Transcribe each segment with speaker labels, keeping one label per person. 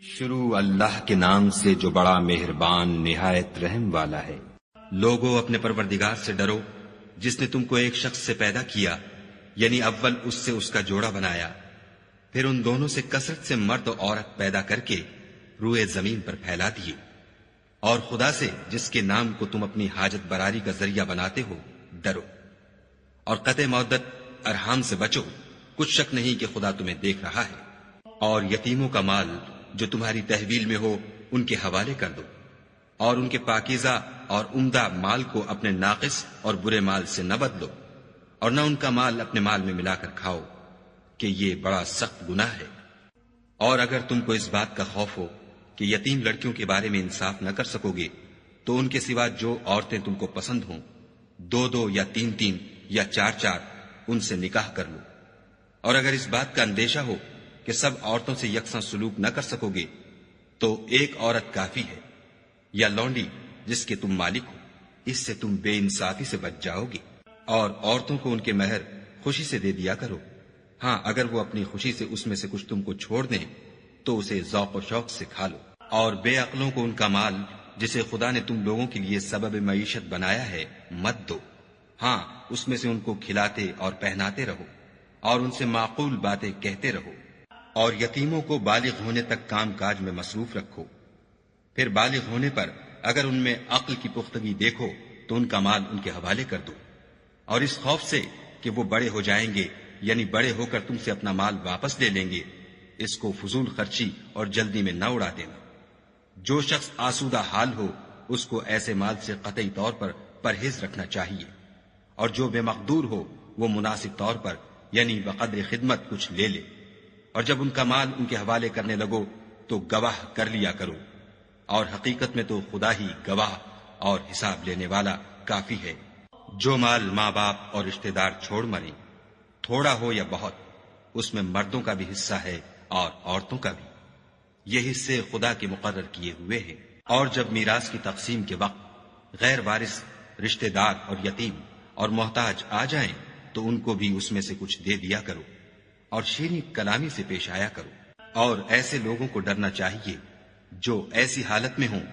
Speaker 1: شروع اللہ کے نام سے جو بڑا مہربان نہایت رحم والا ہے۔
Speaker 2: لوگو اپنے پروردگار سے ڈرو جس نے تم کو ایک شخص سے پیدا کیا، یعنی اول اس سے اس کا جوڑا بنایا، پھر ان دونوں سے کثرت سے مرد و عورت پیدا کر کے روئے زمین پر پھیلا دیے، اور خدا سے جس کے نام کو تم اپنی حاجت براری کا ذریعہ بناتے ہو ڈرو، اور قطع مودت ارحام سے بچو، کچھ شک نہیں کہ خدا تمہیں دیکھ رہا ہے۔ اور یتیموں کا مال جو تمہاری تحویل میں ہو ان کے حوالے کر دو، اور ان کے پاکیزہ اور عمدہ مال کو اپنے ناقص اور برے مال سے نہ بدلو، اور نہ ان کا مال اپنے مال میں ملا کر کھاؤ کہ یہ بڑا سخت گناہ ہے۔ اور اگر تم کو اس بات کا خوف ہو کہ یتیم لڑکیوں کے بارے میں انصاف نہ کر سکو گے تو ان کے سوا جو عورتیں تم کو پسند ہوں، دو دو یا تین تین یا چار چار ان سے نکاح کر لو۔ اور اگر اس بات کا اندیشہ ہو کہ سب عورتوں سے یکساں سلوک نہ کر سکو گے تو ایک عورت کافی ہے، یا لونڈی جس کے تم مالک ہو، اس سے تم بے انصافی سے بچ جاؤ گے۔ اور عورتوں کو ان کے مہر خوشی سے دے دیا کرو، ہاں اگر وہ اپنی خوشی سے اس میں سے کچھ تم کو چھوڑ دیں تو اسے ذوق و شوق سے کھا لو۔ اور بے عقلوں کو ان کا مال جسے خدا نے تم لوگوں کے لیے سبب معیشت بنایا ہے مت دو، ہاں اس میں سے ان کو کھلاتے اور پہناتے رہو، اور ان سے معقول باتیں کہتے رہو۔ اور یتیموں کو بالغ ہونے تک کام کاج میں مصروف رکھو، پھر بالغ ہونے پر اگر ان میں عقل کی پختگی دیکھو تو ان کا مال ان کے حوالے کر دو، اور اس خوف سے کہ وہ بڑے ہو جائیں گے، یعنی بڑے ہو کر تم سے اپنا مال واپس لے لیں گے، اس کو فضول خرچی اور جلدی میں نہ اڑا دینا۔ جو شخص آسودہ حال ہو اس کو ایسے مال سے قطعی طور پر پرہیز رکھنا چاہیے، اور جو بے مقدور ہو وہ مناسب طور پر یعنی بقدر خدمت کچھ لے لے، اور جب ان کا مال ان کے حوالے کرنے لگو تو گواہ کر لیا کرو، اور حقیقت میں تو خدا ہی گواہ اور حساب لینے والا کافی ہے۔ جو مال ماں باپ اور رشتہ دار چھوڑ مریں، تھوڑا ہو یا بہت، اس میں مردوں کا بھی حصہ ہے اور عورتوں کا بھی، یہ حصے خدا کے مقرر کیے ہوئے ہیں۔ اور جب میراث کی تقسیم کے وقت غیر وارث رشتہ دار اور یتیم اور محتاج آ جائیں تو ان کو بھی اس میں سے کچھ دے دیا کرو، اور شیریں کلامی سے پیش آیا کرو۔ اور ایسے لوگوں کو ڈرنا چاہیے جو ایسی حالت میں ہوں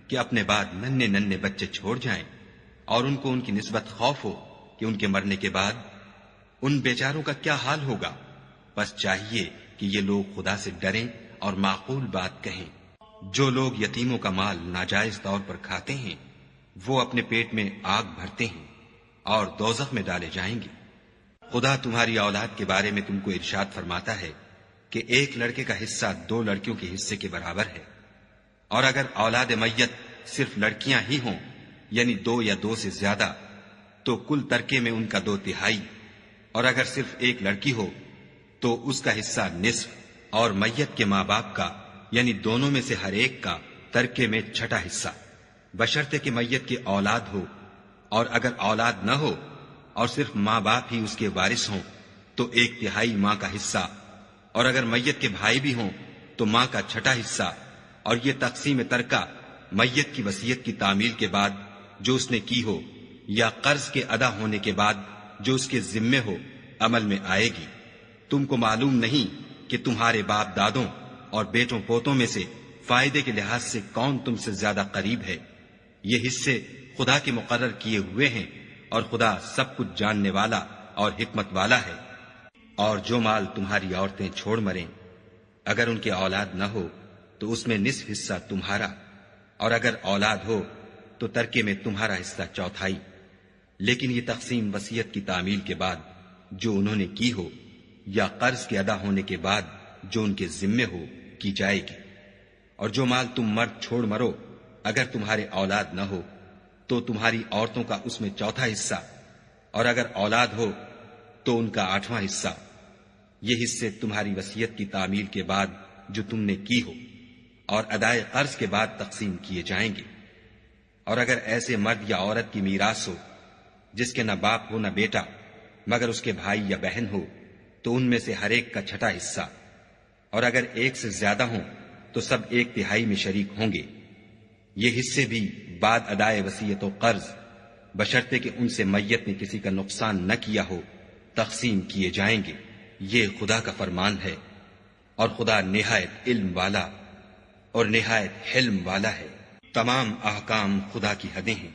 Speaker 2: کہ اپنے بعد ننھے ننھے بچے چھوڑ جائیں، اور ان کو ان کی نسبت خوف ہو کہ ان کے مرنے کے بعد ان بیچاروں کا کیا حال ہوگا۔ بس چاہیے کہ یہ لوگ خدا سے ڈریں اور معقول بات کہیں۔ جو لوگ یتیموں کا مال ناجائز طور پر کھاتے ہیں وہ اپنے پیٹ میں آگ بھرتے ہیں اور دوزخ میں ڈالے جائیں گے۔ خدا تمہاری اولاد کے بارے میں تم کو ارشاد فرماتا ہے کہ ایک لڑکے کا حصہ دو لڑکیوں کے حصے کے برابر ہے، اور اگر اولاد میت صرف لڑکیاں ہی ہوں یعنی دو یا دو سے زیادہ تو کل ترکے میں ان کا 2/3، اور اگر صرف ایک لڑکی ہو تو اس کا حصہ نصف، اور میت کے ماں باپ کا یعنی دونوں میں سے ہر ایک کا ترکے میں 1/6 حصہ، بشرطے کہ میت کی اولاد ہو۔ اور اگر اولاد نہ ہو اور صرف ماں باپ ہی اس کے وارث ہوں تو 1/3 ماں کا حصہ، اور اگر میت کے بھائی بھی ہوں تو ماں کا 1/6 حصہ۔ اور یہ تقسیم ترکہ میت کی وصیت کی تعمیل کے بعد جو اس نے کی ہو یا قرض کے ادا ہونے کے بعد جو اس کے ذمے ہو عمل میں آئے گی۔ تم کو معلوم نہیں کہ تمہارے باپ دادوں اور بیٹوں پوتوں میں سے فائدے کے لحاظ سے کون تم سے زیادہ قریب ہے۔ یہ حصے خدا کے مقرر کیے ہوئے ہیں، اور خدا سب کچھ جاننے والا اور حکمت والا ہے۔ اور جو مال تمہاری عورتیں چھوڑ مریں، اگر ان کے اولاد نہ ہو تو اس میں نصف حصہ تمہارا، اور اگر اولاد ہو تو ترکے میں تمہارا حصہ 1/4۔ لیکن یہ تقسیم وصیت کی تعمیل کے بعد جو انہوں نے کی ہو یا قرض کے ادا ہونے کے بعد جو ان کے ذمے ہو کی جائے گی۔ اور جو مال تم مرد چھوڑ مرو، اگر تمہارے اولاد نہ ہو تو تمہاری عورتوں کا اس میں 1/4 حصہ، اور اگر اولاد ہو تو ان کا 8واں حصہ۔ یہ حصے تمہاری وصیت کی تعمیل کے بعد جو تم نے کی ہو اور ادائے قرض کے بعد تقسیم کیے جائیں گے۔ اور اگر ایسے مرد یا عورت کی میراث ہو جس کے نہ باپ ہو نہ بیٹا مگر اس کے بھائی یا بہن ہو تو ان میں سے ہر ایک کا 1/6 حصہ، اور اگر ایک سے زیادہ ہوں تو سب 1/3 میں شریک ہوں گے۔ یہ حصے بھی بعد ادائے وصیت و قرض بشرطے کہ ان سے میت نے کسی کا نقصان نہ کیا ہو تقسیم کیے جائیں گے۔ یہ خدا کا فرمان ہے، اور خدا نہایت علم والا اور نہایت حلم والا ہے۔ تمام احکام خدا کی حدیں ہیں،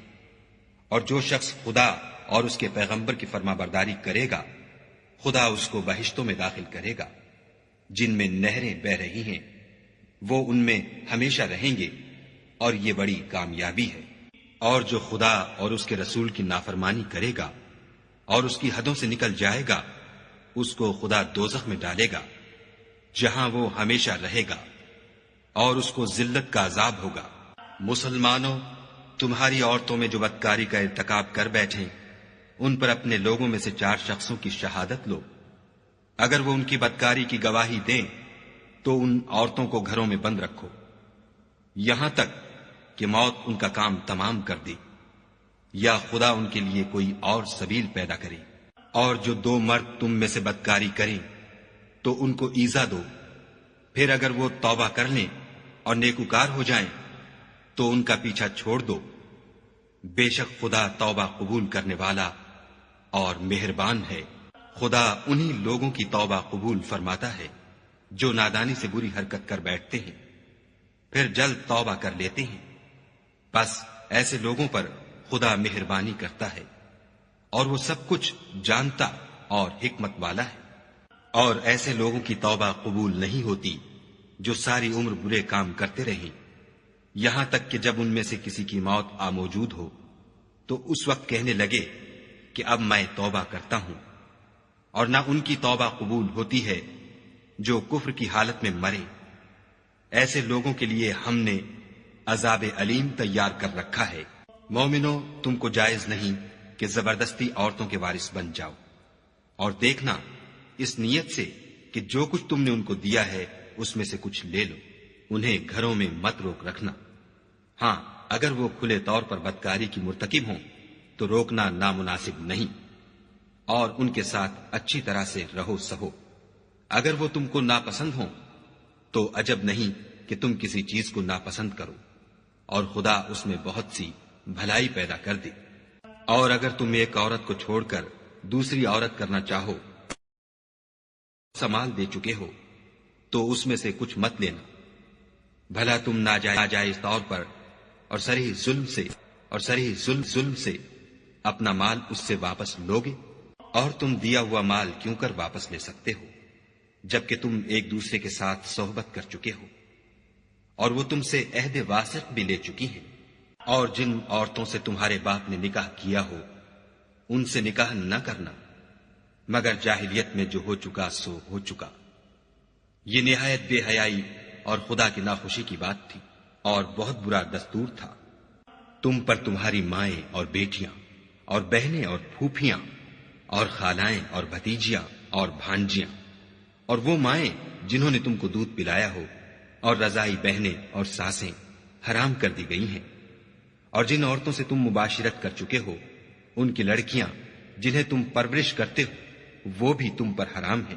Speaker 2: اور جو شخص خدا اور اس کے پیغمبر کی فرما برداری کرے گا خدا اس کو بہشتوں میں داخل کرے گا جن میں نہریں بہ رہی ہیں، وہ ان میں ہمیشہ رہیں گے، اور یہ بڑی کامیابی ہے۔ اور جو خدا اور اس کے رسول کی نافرمانی کرے گا اور اس کی حدوں سے نکل جائے گا اس کو خدا دوزخ میں ڈالے گا جہاں وہ ہمیشہ رہے گا، اور اس کو ذلت کا عذاب ہوگا۔ مسلمانوں، تمہاری عورتوں میں جو بدکاری کا ارتکاب کر بیٹھیں ان پر اپنے لوگوں میں سے 4 شخصوں کی شہادت لو۔ اگر وہ ان کی بدکاری کی گواہی دیں تو ان عورتوں کو گھروں میں بند رکھو یہاں تک کہ موت ان کا کام تمام کر دے یا خدا ان کے لیے کوئی اور سبیل پیدا کرے۔ اور جو 2 مرد تم میں سے بدکاری کریں تو ان کو ایذا دو، پھر اگر وہ توبہ کر لیں اور نیکوکار ہو جائیں تو ان کا پیچھا چھوڑ دو۔ بے شک خدا توبہ قبول کرنے والا اور مہربان ہے۔ خدا انہی لوگوں کی توبہ قبول فرماتا ہے جو نادانی سے بری حرکت کر بیٹھتے ہیں پھر جلد توبہ کر لیتے ہیں، بس ایسے لوگوں پر خدا مہربانی کرتا ہے اور وہ سب کچھ جانتا اور حکمت والا ہے۔ اور ایسے لوگوں کی توبہ قبول نہیں ہوتی جو ساری عمر برے کام کرتے رہیں یہاں تک کہ جب ان میں سے کسی کی موت آ موجود ہو تو اس وقت کہنے لگے کہ اب میں توبہ کرتا ہوں۔ اور نہ ان کی توبہ قبول ہوتی ہے جو کفر کی حالت میں مرے۔ ایسے لوگوں کے لیے ہم نے عذاب علیم تیار کر رکھا ہے۔ مومنو، تم کو جائز نہیں کہ زبردستی عورتوں کے وارث بن جاؤ، اور دیکھنا اس نیت سے کہ جو کچھ تم نے ان کو دیا ہے اس میں سے کچھ لے لو۔ انہیں گھروں میں مت روک رکھنا، ہاں اگر وہ کھلے طور پر بدکاری کی مرتکب ہوں تو روکنا نامناسب نہیں، اور ان کے ساتھ اچھی طرح سے رہو سہو۔ اگر وہ تم کو ناپسند ہوں تو عجب نہیں کہ تم کسی چیز کو ناپسند کرو، اور خدا اس میں بہت سی بھلائی پیدا کر دے۔ اور اگر تم ایک عورت کو چھوڑ کر دوسری عورت کرنا چاہو، سمال دے چکے ہو تو اس میں سے کچھ مت لینا، بھلا تم ناجائز طور پر اور صریح ظلم سے اپنا مال اس سے واپس لوگے؟ اور تم دیا ہوا مال کیوں کر واپس لے سکتے ہو جبکہ تم ایک دوسرے کے ساتھ صحبت کر چکے ہو، اور وہ تم سے عہد واسق بھی لے چکی ہیں۔ اور جن عورتوں سے تمہارے باپ نے نکاح کیا ہو ان سے نکاح نہ کرنا مگر جاہلیت میں جو ہو چکا سو ہو چکا۔ یہ نہایت بے حیائی اور خدا کی ناخوشی کی بات تھی اور بہت برا دستور تھا۔ تم پر تمہاری مائیں اور بیٹیاں اور بہنیں اور پھوپھیاں اور خالائیں اور بھتیجیاں اور بھانجیاں اور وہ مائیں جنہوں نے تم کو دودھ پلایا ہو اور رضائی بہنیں اور ساسیں حرام کر دی گئی ہیں۔ اور جن عورتوں سے تم مباشرت کر چکے ہو ان کی لڑکیاں جنہیں تم پرورش کرتے ہو وہ بھی تم پر حرام ہیں،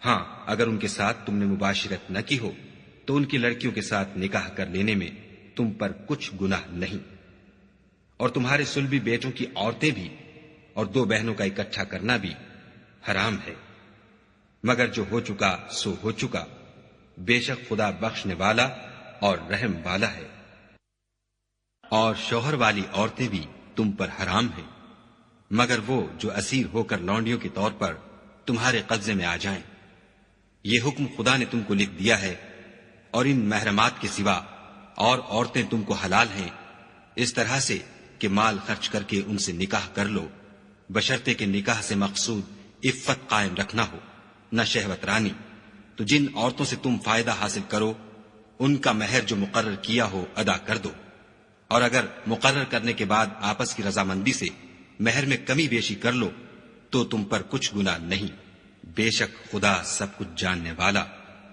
Speaker 2: ہاں اگر ان کے ساتھ تم نے مباشرت نہ کی ہو تو ان کی لڑکیوں کے ساتھ نکاح کر لینے میں تم پر کچھ گناہ نہیں۔ اور تمہارے صلبی بیٹوں کی عورتیں بھی اور 2 بہنوں کا اکٹھا کرنا بھی حرام ہے، مگر جو ہو چکا سو ہو چکا، بے شک خدا بخشنے والا اور رحم والا ہے۔ اور شوہر والی عورتیں بھی تم پر حرام ہیں مگر وہ جو اسیر ہو کر لونڈیوں کے طور پر تمہارے قبضے میں آ جائیں۔ یہ حکم خدا نے تم کو لکھ دیا ہے، اور ان محرمات کے سوا اور عورتیں تم کو حلال ہیں اس طرح سے کہ مال خرچ کر کے ان سے نکاح کر لو، بشرطے کہ نکاح سے مقصود عفت قائم رکھنا ہو، نہ شہوت رانی۔ تو جن عورتوں سے تم فائدہ حاصل کرو ان کا مہر جو مقرر کیا ہو ادا کر دو، اور اگر مقرر کرنے کے بعد آپس کی رضامندی سے مہر میں کمی بیشی کر لو تو تم پر کچھ گناہ نہیں، بے شک خدا سب کچھ جاننے والا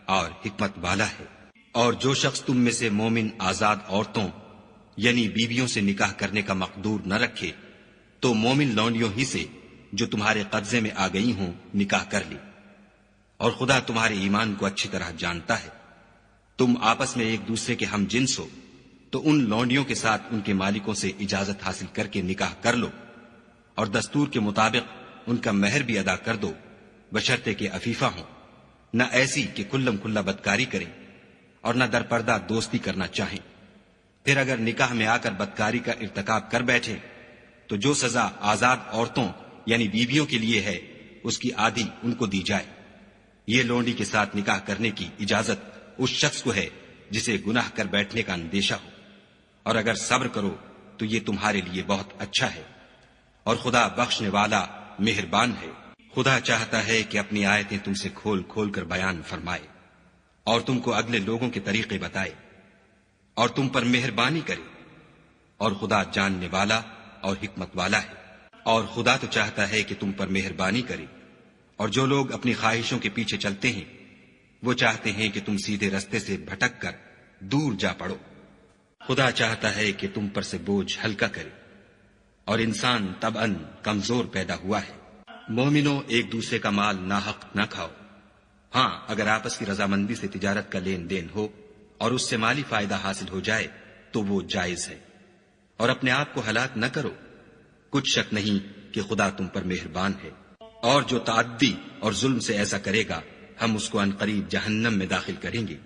Speaker 2: اور حکمت والا ہے۔ اور جو شخص تم میں سے مومن آزاد عورتوں یعنی بیویوں سے نکاح کرنے کا مقدور نہ رکھے تو مومن لونڈیوں ہی سے جو تمہارے قبضے میں آ گئی ہوں نکاح کر لی، اور خدا تمہارے ایمان کو اچھی طرح جانتا ہے۔ تم آپس میں ایک دوسرے کے ہم جنس ہو تو ان لونڈیوں کے ساتھ ان کے مالکوں سے اجازت حاصل کر کے نکاح کر لو، اور دستور کے مطابق ان کا مہر بھی ادا کر دو، بشرطے کہ عفیفہ ہوں، نہ ایسی کہ کھلم کھلا بدکاری کریں، اور نہ درپردہ دوستی کرنا چاہیں۔ پھر اگر نکاح میں آ کر بدکاری کا ارتکاب کر بیٹھے تو جو سزا آزاد عورتوں یعنی بیویوں کے لیے ہے اس کی آدھی ان کو دی جائے۔ یہ لونڈی کے ساتھ نکاح کرنے کی اجازت اس شخص کو ہے جسے گناہ کر بیٹھنے کا اندیشہ ہو، اور اگر صبر کرو تو یہ تمہارے لیے بہت اچھا ہے، اور خدا بخشنے والا مہربان ہے۔ خدا چاہتا ہے کہ اپنی آیتیں تم سے کھول کھول کر بیان فرمائے اور تم کو اگلے لوگوں کے طریقے بتائے اور تم پر مہربانی کرے، اور خدا جاننے والا اور حکمت والا ہے۔ اور خدا تو چاہتا ہے کہ تم پر مہربانی کرے، اور جو لوگ اپنی خواہشوں کے پیچھے چلتے ہیں وہ چاہتے ہیں کہ تم سیدھے رستے سے بھٹک کر دور جا پڑو۔ خدا چاہتا ہے کہ تم پر سے بوجھ ہلکا کرے، اور انسان طبعاً کمزور پیدا ہوا ہے۔ مومنوں، ایک دوسرے کا مال ناحق نہ کھاؤ۔ ہاں، اگر آپس کی رضامندی سے تجارت کا لین دین ہو اور اس سے مالی فائدہ حاصل ہو جائے تو وہ جائز ہے، اور اپنے آپ کو ہلاک نہ کرو۔ کچھ شک نہیں کہ خدا تم پر مہربان ہے، اور جو تعدی اور ظلم سے ایسا کرے گا ہم اس کو عنقریب جہنم میں داخل کریں گے،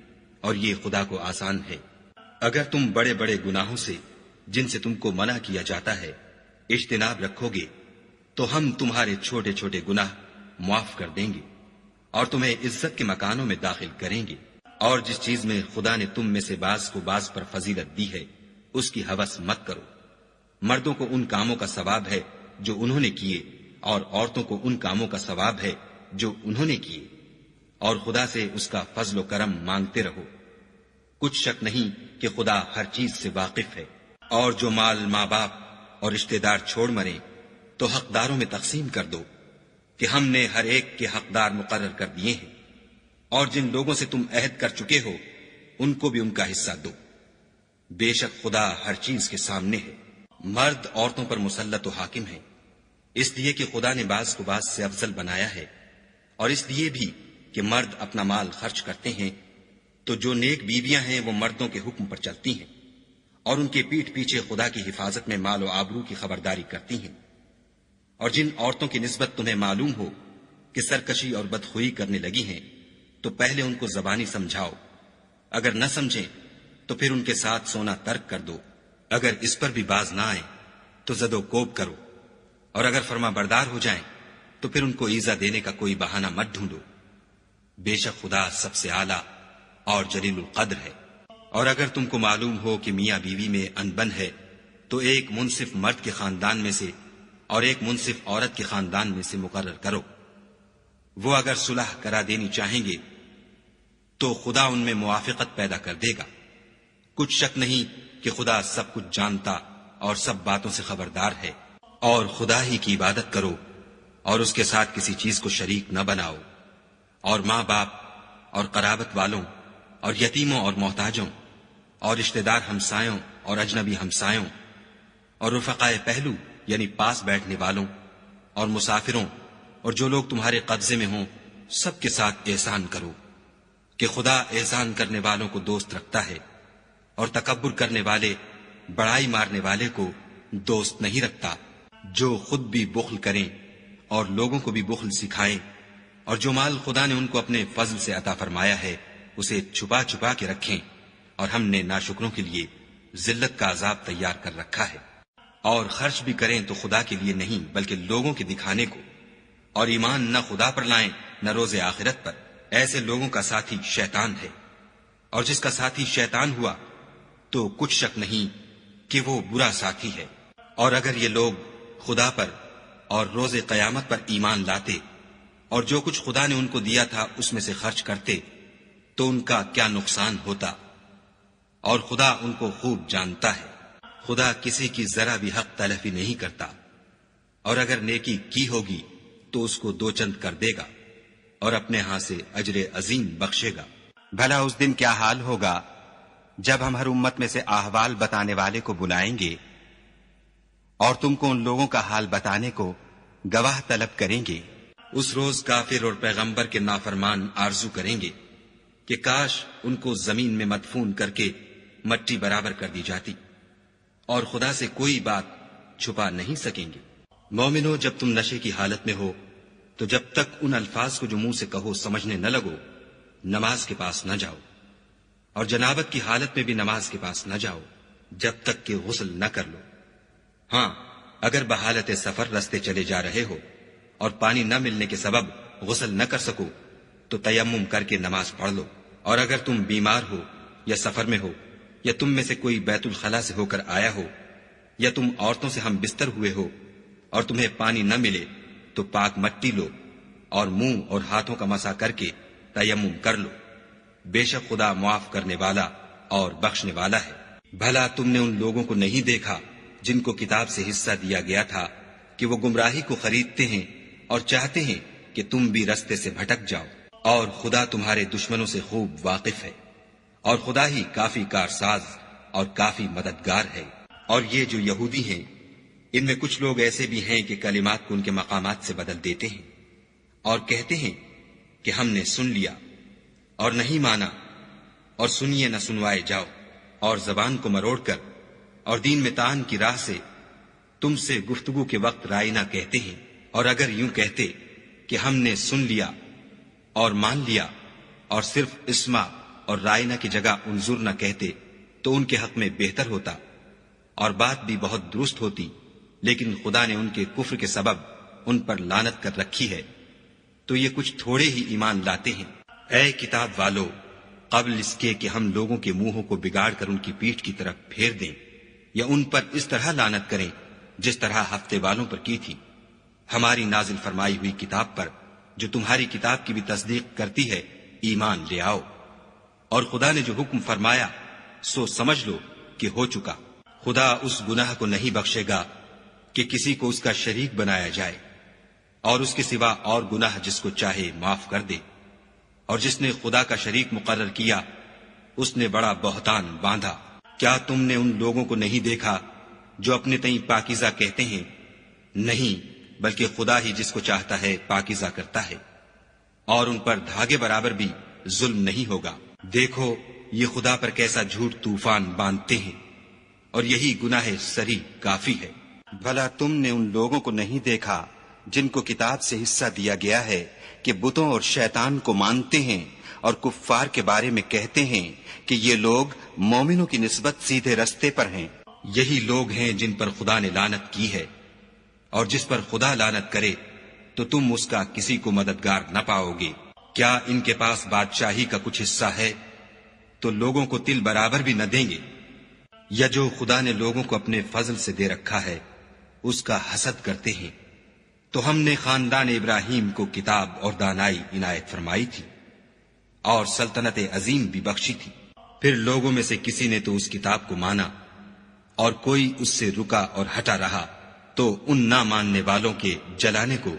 Speaker 2: اور یہ خدا کو آسان ہے۔ اگر تم بڑے بڑے گناہوں سے جن سے تم کو منع کیا جاتا ہے اجتناب رکھو گے تو ہم تمہارے چھوٹے چھوٹے گناہ معاف کر دیں گے اور تمہیں عزت کے مکانوں میں داخل کریں گے۔ اور جس چیز میں خدا نے تم میں سے بعض کو بعض پر فضیلت دی ہے اس کی ہوس مت کرو۔ مردوں کو ان کاموں کا ثواب ہے جو انہوں نے کیے، اور عورتوں کو ان کاموں کا ثواب ہے جو انہوں نے کیے، اور خدا سے اس کا فضل و کرم مانگتے رہو۔ کچھ شک نہیں کہ خدا ہر چیز سے واقف ہے۔ اور جو مال ماں باپ اور رشتہ دار چھوڑ مریں تو حقداروں میں تقسیم کر دو کہ ہم نے ہر ایک کے حقدار مقرر کر دیے ہیں، اور جن لوگوں سے تم عہد کر چکے ہو ان کو بھی ان کا حصہ دو۔ بے شک خدا ہر چیز کے سامنے ہے۔ مرد عورتوں پر مسلط و حاکم ہے، اس لیے کہ خدا نے بعض کو بعض سے افضل بنایا ہے، اور اس لیے بھی کہ مرد اپنا مال خرچ کرتے ہیں تو جو نیک بیویاں ہیں وہ مردوں کے حکم پر چلتی ہیں اور ان کے پیٹھ پیچھے خدا کی حفاظت میں مال و آبرو کی خبرداری کرتی ہیں۔ اور جن عورتوں کی نسبت تمہیں معلوم ہو کہ سرکشی اور بدخوئی کرنے لگی ہیں تو پہلے ان کو زبانی سمجھاؤ، اگر نہ سمجھیں تو پھر ان کے ساتھ سونا ترک کر دو۔ اگر اس پر بھی باز نہ آئیں تو زد و کوب کرو، اور اگر فرما بردار ہو جائیں تو پھر ان کو ایذا دینے کا کوئی بہانہ مت ڈھونڈو۔ بے شک خدا سب سے اعلیٰ اور جلیل القدر ہے۔ اور اگر تم کو معلوم ہو کہ میاں بیوی میں انبن ہے تو ایک منصف مرد کے خاندان میں سے اور ایک منصف عورت کے خاندان میں سے مقرر کرو۔ وہ اگر صلح کرا دینی چاہیں گے تو خدا ان میں موافقت پیدا کر دے گا۔ کچھ شک نہیں کہ خدا سب کچھ جانتا اور سب باتوں سے خبردار ہے۔ اور خدا ہی کی عبادت کرو اور اس کے ساتھ کسی چیز کو شریک نہ بناؤ، اور ماں باپ اور قرابت والوں اور یتیموں اور محتاجوں اور رشتہ دار ہمسایوں اور اجنبی ہمسایوں اور رفقائے پہلو یعنی پاس بیٹھنے والوں اور مسافروں اور جو لوگ تمہارے قبضے میں ہوں سب کے ساتھ احسان کرو، کہ خدا احسان کرنے والوں کو دوست رکھتا ہے اور تکبر کرنے والے بڑائی مارنے والے کو دوست نہیں رکھتا۔ جو خود بھی بخل کریں اور لوگوں کو بھی بخل سکھائیں، اور جو مال خدا نے ان کو اپنے فضل سے عطا فرمایا ہے اسے چھپا چھپا کے رکھیں، اور ہم نے ناشکروں کے لیے ذلت کا عذاب تیار کر رکھا ہے۔ اور خرچ بھی کریں تو خدا کے لیے نہیں بلکہ لوگوں کے دکھانے کو، اور ایمان نہ خدا پر لائیں نہ روز آخرت پر۔ ایسے لوگوں کا ساتھی شیطان ہے، اور جس کا ساتھی شیطان ہوا تو کچھ شک نہیں کہ وہ برا ساتھی ہے۔ اور اگر یہ لوگ خدا پر اور روز قیامت پر ایمان لاتے اور جو کچھ خدا نے ان کو دیا تھا اس میں سے خرچ کرتے تو ان کا کیا نقصان ہوتا، اور خدا ان کو خوب جانتا ہے۔ خدا کسی کی ذرا بھی حق تلفی نہیں کرتا، اور اگر نیکی کی ہوگی تو اس کو دو چند کر دے گا اور اپنے ہاں سے اجر عظیم بخشے گا۔
Speaker 3: بھلا اس دن کیا حال ہوگا جب ہم ہر امت میں سے احوال بتانے والے کو بلائیں گے اور تم کو ان لوگوں کا حال بتانے کو گواہ طلب کریں گے۔
Speaker 2: اس روز کافر اور پیغمبر کے نافرمان آرزو کریں گے کہ کاش ان کو زمین میں مدفون کر کے مٹی برابر کر دی جاتی، اور خدا سے کوئی بات چھپا نہیں سکیں گے۔ مومنو، جب تم نشے کی حالت میں ہو تو جب تک ان الفاظ کو جو منہ سے کہو سمجھنے نہ لگو نماز کے پاس نہ جاؤ، اور جنابت کی حالت میں بھی نماز کے پاس نہ جاؤ جب تک کہ غسل نہ کر لو۔ ہاں، اگر بحالت سفر رستے چلے جا رہے ہو اور پانی نہ ملنے کے سبب غسل نہ کر سکو تو تیمم کر کے نماز پڑھ لو۔ اور اگر تم بیمار ہو یا سفر میں ہو یا تم میں سے کوئی بیت الخلا سے ہو کر آیا ہو یا تم عورتوں سے ہم بستر ہوئے ہو اور تمہیں پانی نہ ملے تو پاک مٹی لو اور منہ اور ہاتھوں کا مسح کر کے تیمم کر لو۔ بے شک خدا معاف کرنے والا اور بخشنے والا ہے۔ بھلا تم نے ان لوگوں کو نہیں دیکھا جن کو کتاب سے حصہ دیا گیا تھا کہ وہ گمراہی کو خریدتے ہیں اور چاہتے ہیں کہ تم بھی رستے سے بھٹک جاؤ، اور خدا تمہارے دشمنوں سے خوب واقف ہے، اور خدا ہی کافی کارساز اور کافی مددگار ہے۔ اور یہ جو یہودی ہیں، ان میں کچھ لوگ ایسے بھی ہیں کہ کلمات کو ان کے مقامات سے بدل دیتے ہیں اور کہتے ہیں کہ ہم نے سن لیا اور نہیں مانا، اور سنیے نہ سنوائے جاؤ، اور زبان کو مروڑ کر اور دین میں تان کی راہ سے تم سے گفتگو کے وقت رائنا کہتے ہیں۔ اور اگر یوں کہتے کہ ہم نے سن لیا اور مان لیا اور صرف اسما اور رائنا کی جگہ انظر نہ کہتے تو ان کے حق میں بہتر ہوتا اور بات بھی بہت درست ہوتی، لیکن خدا نے ان کے کفر کے سبب ان پر لعنت کر رکھی ہے، تو یہ کچھ تھوڑے ہی ایمان لاتے ہیں۔ اے کتاب والو، قبل اس کے کہ ہم لوگوں کے منہوں کو بگاڑ کر ان کی پیٹھ کی طرف پھیر دیں یا ان پر اس طرح لعنت کریں جس طرح ہفتے والوں پر کی تھی، ہماری نازل فرمائی ہوئی کتاب پر جو تمہاری کتاب کی بھی تصدیق کرتی ہے ایمان لے آؤ۔ اور خدا نے جو حکم فرمایا سو سمجھ لو کہ ہو چکا۔ خدا اس گناہ کو نہیں بخشے گا کہ کسی کو اس کا شریک بنایا جائے، اور اس کے سوا اور گناہ جس کو چاہے معاف کر دے، اور جس نے خدا کا شریک مقرر کیا اس نے بڑا بہتان باندھا۔ کیا تم نے ان لوگوں کو نہیں دیکھا جو اپنے تئیں پاکیزہ کہتے ہیں؟ نہیں، بلکہ خدا ہی جس کو چاہتا ہے پاکیزہ کرتا ہے، اور ان پر دھاگے برابر بھی ظلم نہیں ہوگا۔ دیکھو یہ خدا پر کیسا جھوٹ طوفان باندھتے ہیں، اور یہی گناہ سری کافی ہے۔
Speaker 3: بھلا تم نے ان لوگوں کو نہیں دیکھا جن کو کتاب سے حصہ دیا گیا ہے کہ بتوں اور شیطان کو مانتے ہیں اور کفار کے بارے میں کہتے ہیں کہ یہ لوگ مومنوں کی نسبت سیدھے رستے پر ہیں۔
Speaker 2: یہی لوگ ہیں جن پر خدا نے لعنت کی ہے، اور جس پر خدا لعنت کرے تو تم اس کا کسی کو مددگار نہ پاؤ گے۔ کیا ان کے پاس بادشاہی کا کچھ حصہ ہے تو لوگوں کو تل برابر بھی نہ دیں گے؟ یا جو خدا نے لوگوں کو اپنے فضل سے دے رکھا ہے اس کا حسد کرتے ہیں؟ تو ہم نے خاندان ابراہیم کو کتاب اور دانائی عنایت فرمائی تھی اور سلطنت عظیم بھی بخشی تھی۔ پھر لوگوں میں سے کسی نے تو اس کتاب کو مانا اور کوئی اس سے رکا اور ہٹا رہا، تو ان نہ ماننے والوں کے جلانے کو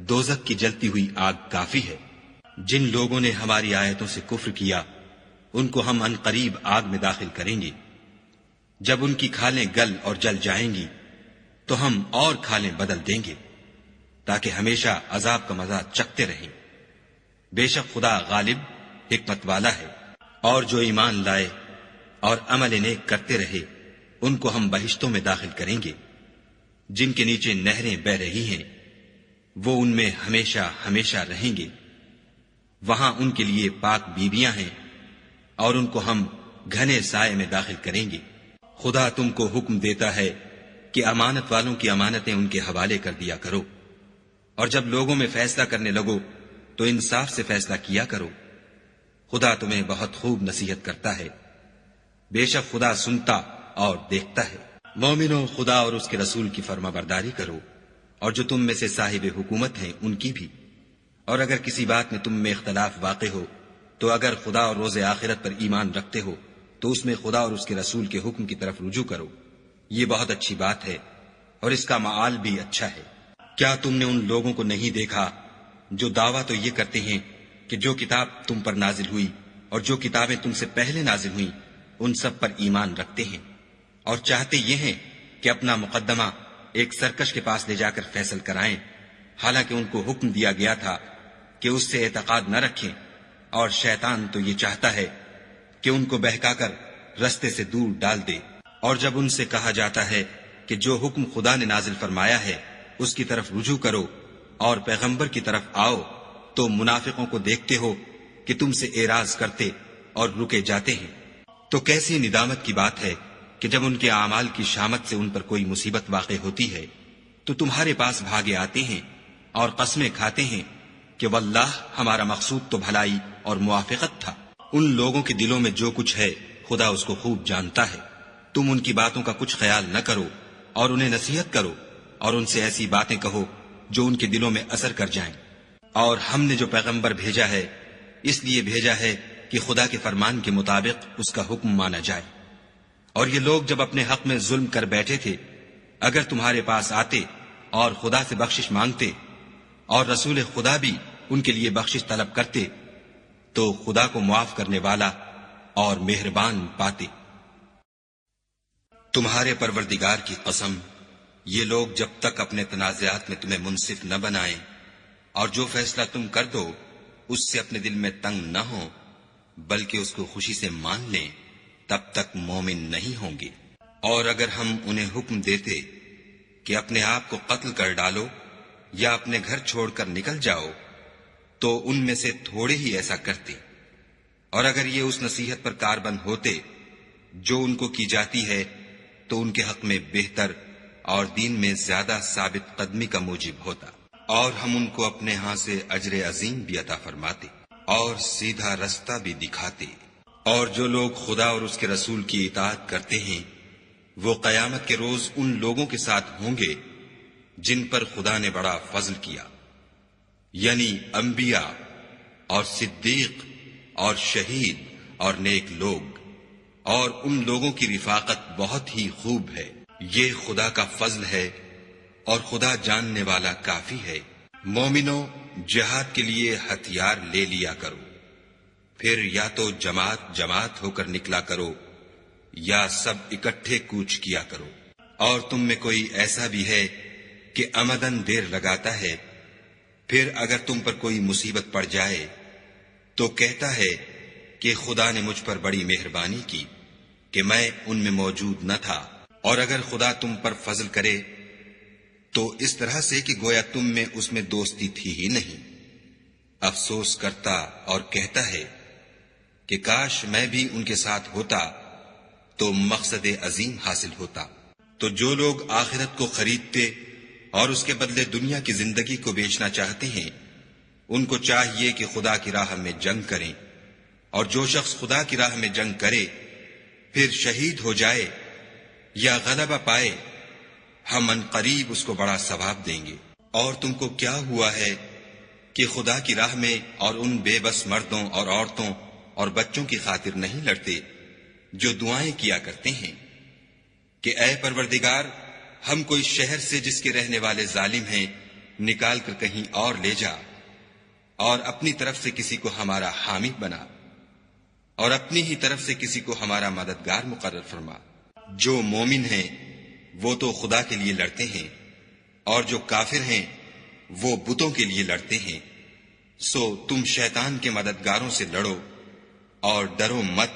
Speaker 2: دوزخ کی جلتی ہوئی آگ کافی ہے۔ جن لوگوں نے ہماری آیتوں سے کفر کیا ان کو ہم ان قریب آگ میں داخل کریں گے۔ جب ان کی کھالیں گل اور جل جائیں گی تو ہم اور کھالیں بدل دیں گے تاکہ ہمیشہ عذاب کا مزہ چکھتے رہیں۔ بے شک خدا غالب حکمت والا ہے۔ اور جو ایمان لائے اور عمل نیک کرتے رہے ان کو ہم بہشتوں میں داخل کریں گے جن کے نیچے نہریں بہ رہی ہیں، وہ ان میں ہمیشہ ہمیشہ رہیں گے۔ وہاں ان کے لیے پاک بیویاں ہیں اور ان کو ہم گھنے سائے میں داخل کریں گے۔ خدا تم کو حکم دیتا ہے کہ امانت والوں کی امانتیں ان کے حوالے کر دیا کرو، اور جب لوگوں میں فیصلہ کرنے لگو تو انصاف سے فیصلہ کیا کرو۔ خدا تمہیں بہت خوب نصیحت کرتا ہے، بے شک خدا سنتا اور دیکھتا ہے۔ مومنو، خدا اور اس کے رسول کی فرما برداری کرو، اور جو تم میں سے صاحب حکومت ہیں ان کی بھی۔ اور اگر کسی بات میں تم میں اختلاف واقع ہو تو اگر خدا اور روز آخرت پر ایمان رکھتے ہو تو اس میں خدا اور اس کے رسول کے حکم کی طرف رجوع کرو، یہ بہت اچھی بات ہے اور اس کا معال بھی اچھا ہے۔ کیا تم نے ان لوگوں کو نہیں دیکھا جو دعویٰ تو یہ کرتے ہیں کہ جو کتاب تم پر نازل ہوئی اور جو کتابیں تم سے پہلے نازل ہوئیں ان سب پر ایمان رکھتے ہیں، اور چاہتے یہ ہیں کہ اپنا مقدمہ ایک سرکش کے پاس لے جا کر فیصل کرائیں، حالانکہ ان کو حکم دیا گیا تھا کہ اس سے اعتقاد نہ رکھیں، اور شیطان تو یہ چاہتا ہے کہ ان کو بہکا کر رستے سے دور ڈال دے۔ اور جب ان سے کہا جاتا ہے کہ جو حکم خدا نے نازل فرمایا ہے اس کی طرف رجوع کرو اور پیغمبر کی طرف آؤ، تو منافقوں کو دیکھتے ہو کہ تم سے اعراض کرتے اور رکے جاتے ہیں، تو کیسی ندامت کی بات ہے کہ جب ان کے اعمال کی شامت سے ان پر کوئی مصیبت واقع ہوتی ہے تو تمہارے پاس بھاگے آتے ہیں اور قسمیں کھاتے ہیں کہ واللہ ہمارا مقصود تو بھلائی اور موافقت تھا۔ ان لوگوں کے دلوں میں جو کچھ ہے خدا اس کو خوب جانتا ہے۔ تم ان کی باتوں کا کچھ خیال نہ کرو اور انہیں نصیحت کرو اور ان سے ایسی باتیں کہو جو ان کے دلوں میں اثر کر جائیں۔ اور ہم نے جو پیغمبر بھیجا ہے اس لیے بھیجا ہے کہ خدا کے فرمان کے مطابق اس کا حکم مانا جائے۔ اور یہ لوگ جب اپنے حق میں ظلم کر بیٹھے تھے، اگر تمہارے پاس آتے اور خدا سے بخشش مانگتے اور رسول خدا بھی ان کے لیے بخشش طلب کرتے تو خدا کو معاف کرنے والا اور مہربان پاتے۔ تمہارے پروردگار کی قسم، یہ لوگ جب تک اپنے تنازعات میں تمہیں منصف نہ بنائیں اور جو فیصلہ تم کر دو اس سے اپنے دل میں تنگ نہ ہو بلکہ اس کو خوشی سے مان لیں، تب تک مومن نہیں ہوں گے۔ اور اگر ہم انہیں حکم دیتے کہ اپنے آپ کو قتل کر ڈالو یا اپنے گھر چھوڑ کر نکل جاؤ تو ان میں سے تھوڑے ہی ایسا کرتے، اور اگر یہ اس نصیحت پر کاربند ہوتے جو ان کو کی جاتی ہے تو ان کے حق میں بہتر اور دین میں زیادہ ثابت قدمی کا موجب ہوتا، اور ہم ان کو اپنے ہاں سے اجر عظیم بھی عطا فرماتے اور سیدھا رستہ بھی دکھاتے۔ اور جو لوگ خدا اور اس کے رسول کی اطاعت کرتے ہیں وہ قیامت کے روز ان لوگوں کے ساتھ ہوں گے جن پر خدا نے بڑا فضل کیا، یعنی انبیاء اور صدیق اور شہید اور نیک لوگ، اور ان لوگوں کی رفاقت بہت ہی خوب ہے۔ یہ خدا کا فضل ہے اور خدا جاننے والا کافی ہے۔ مومنو، جہاد کے لیے ہتھیار لے لیا کرو، پھر یا تو جماعت جماعت ہو کر نکلا کرو یا سب اکٹھے کوچ کیا کرو۔ اور تم میں کوئی ایسا بھی ہے کہ امدن دیر لگاتا ہے، پھر اگر تم پر کوئی مصیبت پڑ جائے تو کہتا ہے کہ خدا نے مجھ پر بڑی مہربانی کی کہ میں ان میں موجود نہ تھا۔ اور اگر خدا تم پر فضل کرے تو اس طرح سے کہ گویا تم میں اس میں دوستی تھی ہی نہیں، افسوس کرتا اور کہتا ہے کہ کاش میں بھی ان کے ساتھ ہوتا تو مقصد عظیم حاصل ہوتا۔ تو جو لوگ آخرت کو خریدتے اور اس کے بدلے دنیا کی زندگی کو بیچنا چاہتے ہیں ان کو چاہیے کہ خدا کی راہ میں جنگ کریں، اور جو شخص خدا کی راہ میں جنگ کرے پھر شہید ہو جائے یا غلبہ پائے ہم ان قریب اس کو بڑا ثواب دیں گے۔ اور تم کو کیا ہوا ہے کہ خدا کی راہ میں اور ان بے بس مردوں اور عورتوں اور بچوں کی خاطر نہیں لڑتے جو دعائیں کیا کرتے ہیں کہ اے پروردگار، ہم کوئی شہر سے جس کے رہنے والے ظالم ہیں نکال کر کہیں اور لے جا، اور اپنی طرف سے کسی کو ہمارا حامی بنا، اور اپنی ہی طرف سے کسی کو ہمارا مددگار مقرر فرما۔ جو مومن ہیں وہ تو خدا کے لیے لڑتے ہیں، اور جو کافر ہیں وہ بتوں کے لیے لڑتے ہیں۔ سو تم شیطان کے مددگاروں سے لڑو اور ڈرو مت،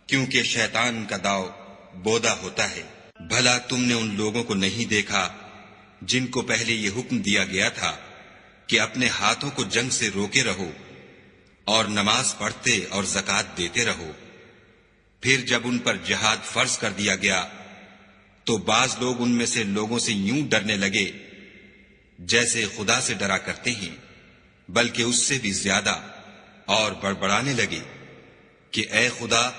Speaker 2: کیونکہ شیطان کا داؤ بودا ہوتا ہے۔ بھلا تم نے ان لوگوں کو نہیں دیکھا جن کو پہلے یہ حکم دیا گیا تھا کہ اپنے ہاتھوں کو جنگ سے روکے رہو اور نماز پڑھتے اور زکوٰۃ دیتے رہو، پھر جب ان پر جہاد فرض کر دیا گیا تو بعض لوگ ان میں سے لوگوں سے یوں ڈرنے لگے جیسے خدا سے ڈرا کرتے ہیں، بلکہ اس سے بھی زیادہ، اور بڑبڑانے لگے کہ اے خدا،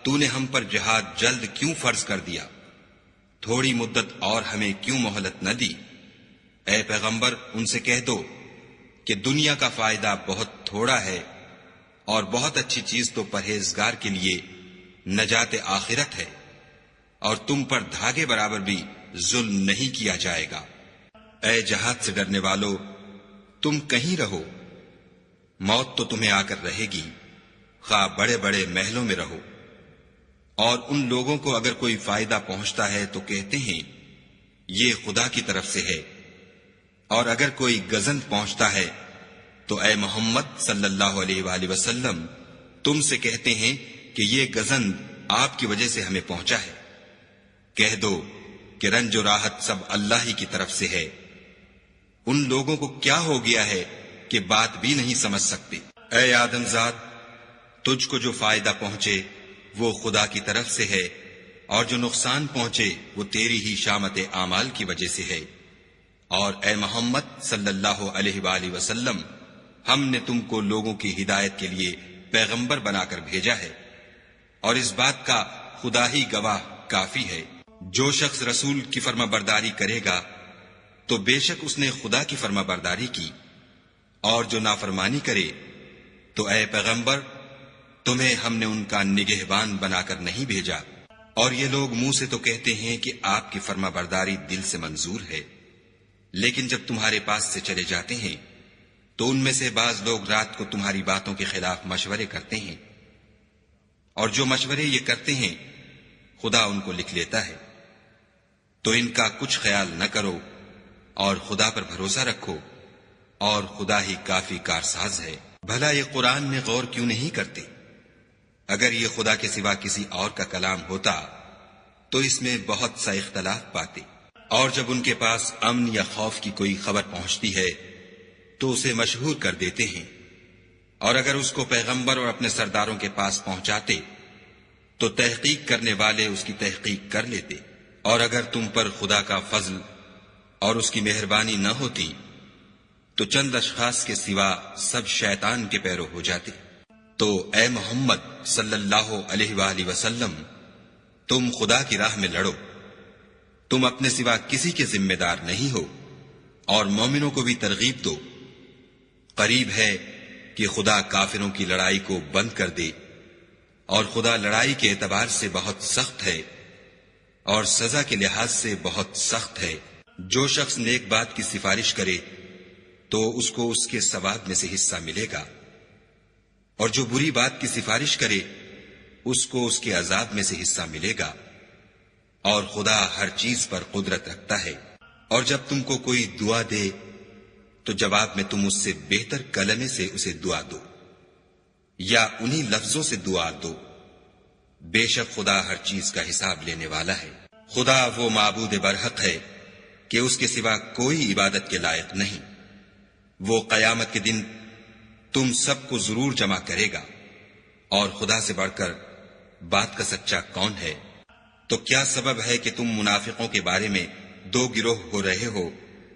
Speaker 2: تو نے ہم پر جہاد جلد کیوں فرض کر دیا؟ تھوڑی مدت اور ہمیں کیوں مہلت نہ دی؟ اے پیغمبر، ان سے کہہ دو کہ دنیا کا فائدہ بہت تھوڑا ہے اور بہت اچھی چیز تو پرہیزگار کے لیے نجات آخرت ہے، اور تم پر دھاگے برابر بھی ظلم نہیں کیا جائے گا۔ اے جہاد سے ڈرنے والو، تم کہیں رہو، موت تو تمہیں آ کر رہے گی، خواہ بڑے بڑے محلوں میں رہو۔ اور ان لوگوں کو اگر کوئی فائدہ پہنچتا ہے تو کہتے ہیں یہ خدا کی طرف سے ہے، اور اگر کوئی گزند پہنچتا ہے تو اے محمد صلی اللہ علیہ وآلہ وسلم تم سے کہتے ہیں کہ یہ گزند آپ کی وجہ سے ہمیں پہنچا ہے۔ کہہ دو کہ رنج و راحت سب اللہ ہی کی طرف سے ہے۔ ان لوگوں کو کیا ہو گیا ہے کہ بات بھی نہیں سمجھ سکتے۔ اے آدم ذات، تجھ کو جو فائدہ پہنچے وہ خدا کی طرف سے ہے، اور جو نقصان پہنچے وہ تیری ہی شامت اعمال کی وجہ سے ہے۔ اور اے محمد صلی اللہ علیہ وآلہ وسلم، ہم نے تم کو لوگوں کی ہدایت کے لیے پیغمبر بنا کر بھیجا ہے، اور اس بات کا خدا ہی گواہ کافی ہے۔ جو شخص رسول کی فرما برداری کرے گا تو بے شک اس نے خدا کی فرما برداری کی، اور جو نافرمانی کرے تو اے پیغمبر تمہیں ہم نے ان کا نگہبان بنا کر نہیں بھیجا۔ اور یہ لوگ منہ سے تو کہتے ہیں کہ آپ کی فرما برداری دل سے منظور ہے، لیکن جب تمہارے پاس سے چلے جاتے ہیں تو ان میں سے بعض لوگ رات کو تمہاری باتوں کے خلاف مشورے کرتے ہیں، اور جو مشورے یہ کرتے ہیں خدا ان کو لکھ لیتا ہے۔ تو ان کا کچھ خیال نہ کرو اور خدا پر بھروسہ رکھو، اور خدا ہی کافی کارساز ہے۔ بھلا یہ قرآن میں غور کیوں نہیں کرتے؟ اگر یہ خدا کے سوا کسی اور کا کلام ہوتا تو اس میں بہت سا اختلاف پاتے۔ اور جب ان کے پاس امن یا خوف کی کوئی خبر پہنچتی ہے تو اسے مشہور کر دیتے ہیں، اور اگر اس کو پیغمبر اور اپنے سرداروں کے پاس پہنچاتے تو تحقیق کرنے والے اس کی تحقیق کر لیتے۔ اور اگر تم پر خدا کا فضل اور اس کی مہربانی نہ ہوتی تو چند اشخاص کے سوا سب شیطان کے پیرو ہو جاتے۔ تو اے محمد صلی اللہ علیہ وآلہ وسلم، تم خدا کی راہ میں لڑو، تم اپنے سوا کسی کے ذمہ دار نہیں ہو، اور مومنوں کو بھی ترغیب دو۔ قریب ہے کہ خدا کافروں کی لڑائی کو بند کر دے، اور خدا لڑائی کے اعتبار سے بہت سخت ہے اور سزا کے لحاظ سے بہت سخت ہے۔ جو شخص نیک بات کی سفارش کرے تو اس کو اس کے ثواب میں سے حصہ ملے گا، اور جو بری بات کی سفارش کرے اس کو اس کے عذاب میں سے حصہ ملے گا، اور خدا ہر چیز پر قدرت رکھتا ہے۔ اور جب تم کو کوئی دعا دے تو جواب میں تم اس سے بہتر کلمے سے اسے دعا دو، یا انہی لفظوں سے دعا دو۔ بے شک خدا ہر چیز کا حساب لینے والا ہے۔ خدا وہ معبود برحق ہے کہ اس کے سوا کوئی عبادت کے لائق نہیں۔ وہ قیامت کے دن تم سب کو ضرور جمع کرے گا، اور خدا سے بڑھ کر بات کا سچا کون ہے؟ تو کیا سبب ہے کہ تم منافقوں کے بارے میں دو گروہ ہو رہے ہو،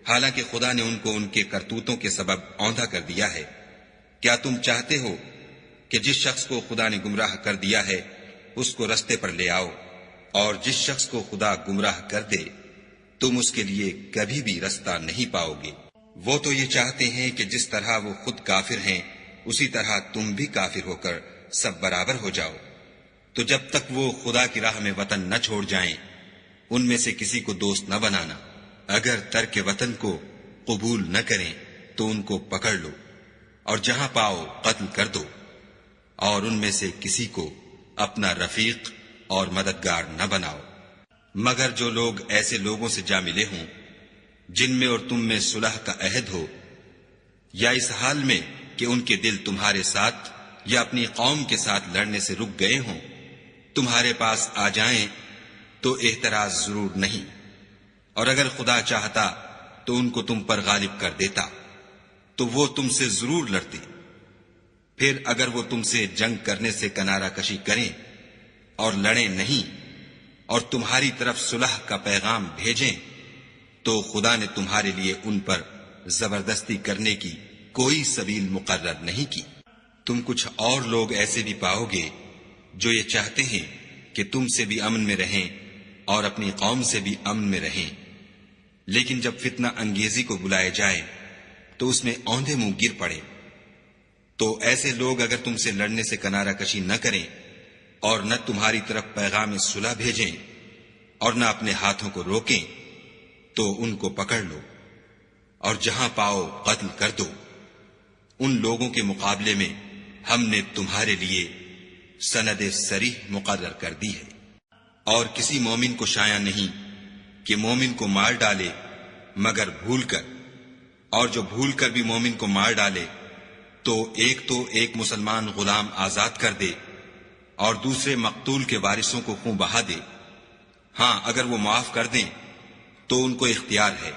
Speaker 2: حالانکہ خدا نے ان کو ان کے کرتوتوں کے سبب اوندھا کر دیا ہے؟ کیا تم چاہتے ہو کہ جس شخص کو خدا نے گمراہ کر دیا ہے اس کو رستے پر لے آؤ، اور جس شخص کو خدا گمراہ کر دے تم اس کے لیے کبھی بھی رستہ نہیں پاؤ گے؟ وہ تو یہ چاہتے ہیں کہ جس طرح وہ خود کافر ہیں اسی طرح تم بھی کافر ہو کر سب برابر ہو جاؤ۔ تو جب تک وہ خدا کی راہ میں وطن نہ چھوڑ جائیں ان میں سے کسی کو دوست نہ بنانا۔ اگر ترک وطن کو قبول نہ کریں تو ان کو پکڑ لو، اور جہاں پاؤ قتل کر دو، اور ان میں سے کسی کو اپنا رفیق اور مددگار نہ بناؤ، مگر جو لوگ ایسے لوگوں سے جا ملے ہوں جن میں اور تم میں صلح کا عہد ہو، یا اس حال میں کہ ان کے دل تمہارے ساتھ یا اپنی قوم کے ساتھ لڑنے سے رک گئے ہوں، تمہارے پاس آ جائیں تو اعتراض ضرور نہیں، اور اگر خدا چاہتا تو ان کو تم پر غالب کر دیتا تو وہ تم سے ضرور لڑتے۔ پھر اگر وہ تم سے جنگ کرنے سے کنارہ کشی کریں اور لڑیں نہیں اور تمہاری طرف صلح کا پیغام بھیجیں تو خدا نے تمہارے لیے ان پر زبردستی کرنے کی کوئی سبیل مقرر نہیں کی۔ تم کچھ اور لوگ ایسے بھی پاؤ گے جو یہ چاہتے ہیں کہ تم سے بھی امن میں رہیں اور اپنی قوم سے بھی امن میں رہیں، لیکن جب فتنہ انگیزی کو بلائے جائے تو اس میں اوندھے منہ گر پڑے۔ تو ایسے لوگ اگر تم سے لڑنے سے کنارہ کشی نہ کریں اور نہ تمہاری طرف پیغام صلح بھیجیں اور نہ اپنے ہاتھوں کو روکیں تو ان کو پکڑ لو، اور جہاں پاؤ قتل کر دو۔ ان لوگوں کے مقابلے میں ہم نے تمہارے لیے سند صریح مقرر کر دی ہے، اور کسی مومن کو شایع نہیں کہ مومن کو مار ڈالے مگر بھول کر، اور جو بھول کر بھی مومن کو مار ڈالے تو ایک مسلمان غلام آزاد کر دے اور دوسرے مقتول کے وارثوں کو خون بہا دے۔ ہاں اگر وہ معاف کر دیں تو ان کو اختیار ہے۔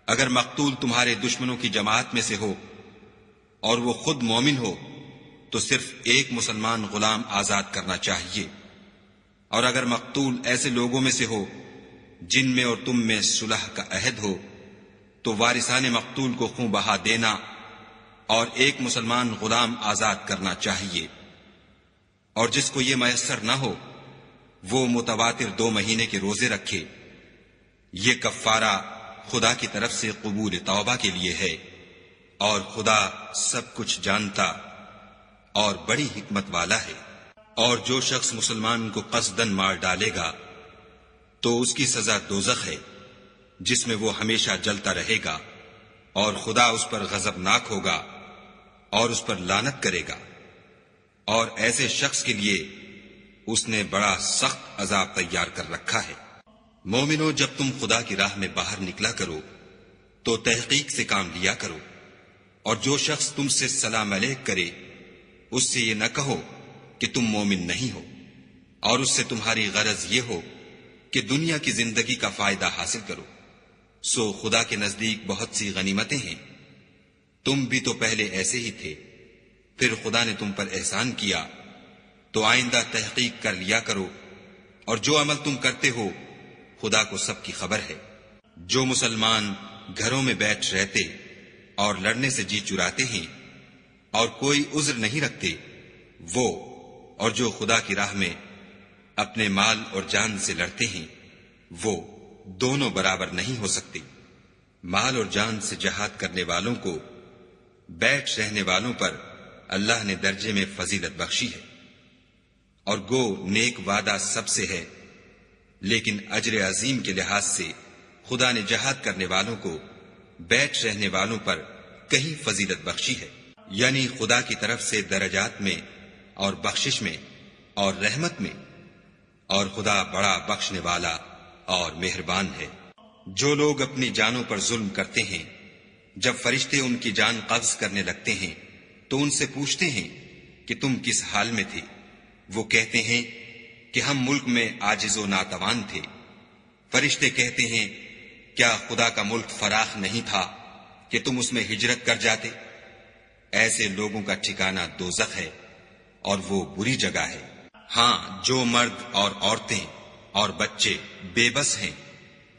Speaker 2: اگر مقتول تمہارے دشمنوں کی جماعت میں سے ہو اور وہ خود مومن ہو تو صرف ایک مسلمان غلام آزاد کرنا چاہیے، اور اگر مقتول ایسے لوگوں میں سے ہو جن میں اور تم میں صلح کا عہد ہو تو وارثان مقتول کو خوں بہا دینا اور ایک مسلمان غلام آزاد کرنا چاہیے، اور جس کو یہ میسر نہ ہو وہ متواتر 2 مہینے کے روزے رکھے۔ یہ کفارہ خدا کی طرف سے قبول توبہ کے لیے ہے، اور خدا سب کچھ جانتا اور بڑی حکمت والا ہے۔ اور جو شخص مسلمان کو قصدن مار ڈالے گا تو اس کی سزا دوزخ ہے، جس میں وہ ہمیشہ جلتا رہے گا، اور خدا اس پر غضبناک ہوگا اور اس پر لعنت کرے گا، اور ایسے شخص کے لیے اس نے بڑا سخت عذاب تیار کر رکھا ہے۔ مومنو، جب تم خدا کی راہ میں باہر نکلا کرو تو تحقیق سے کام لیا کرو، اور جو شخص تم سے سلام علیک کرے اس سے یہ نہ کہو کہ تم مومن نہیں ہو، اور اس سے تمہاری غرض یہ ہو کہ دنیا کی زندگی کا فائدہ حاصل کرو۔ سو خدا کے نزدیک بہت سی غنیمتیں ہیں، تم بھی تو پہلے ایسے ہی تھے، پھر خدا نے تم پر احسان کیا، تو آئندہ تحقیق کر لیا کرو، اور جو عمل تم کرتے ہو خدا کو سب کی خبر ہے۔ جو مسلمان گھروں میں بیٹھ رہتے اور لڑنے سے جی چراتے ہیں اور کوئی عذر نہیں رکھتے، وہ اور جو خدا کی راہ میں اپنے مال اور جان سے لڑتے ہیں وہ دونوں برابر نہیں ہو سکتے۔ مال اور جان سے جہاد کرنے والوں کو بیٹھ رہنے والوں پر اللہ نے درجے میں فضیلت بخشی ہے، اور گو نیک وعدہ سب سے ہے، لیکن اجر عظیم کے لحاظ سے خدا نے جہاد کرنے والوں کو بیٹھ رہنے والوں پر کہیں فضیلت بخشی ہے، یعنی خدا کی طرف سے درجات میں اور بخشش میں اور رحمت میں، اور خدا بڑا بخشنے والا اور مہربان ہے۔ جو لوگ اپنی جانوں پر ظلم کرتے ہیں، جب فرشتے ان کی جان قبض کرنے لگتے ہیں تو ان سے پوچھتے ہیں کہ تم کس حال میں تھے؟ وہ کہتے ہیں کہ ہم ملک میں عاجز و ناتوان تھے۔ فرشتے کہتے ہیں کیا خدا کا ملک فراخ نہیں تھا کہ تم اس میں ہجرت کر جاتے؟ ایسے لوگوں کا ٹھکانہ دوزخ ہے، اور وہ بری جگہ ہے۔ ہاں، جو مرد اور عورتیں اور بچے بے بس ہیں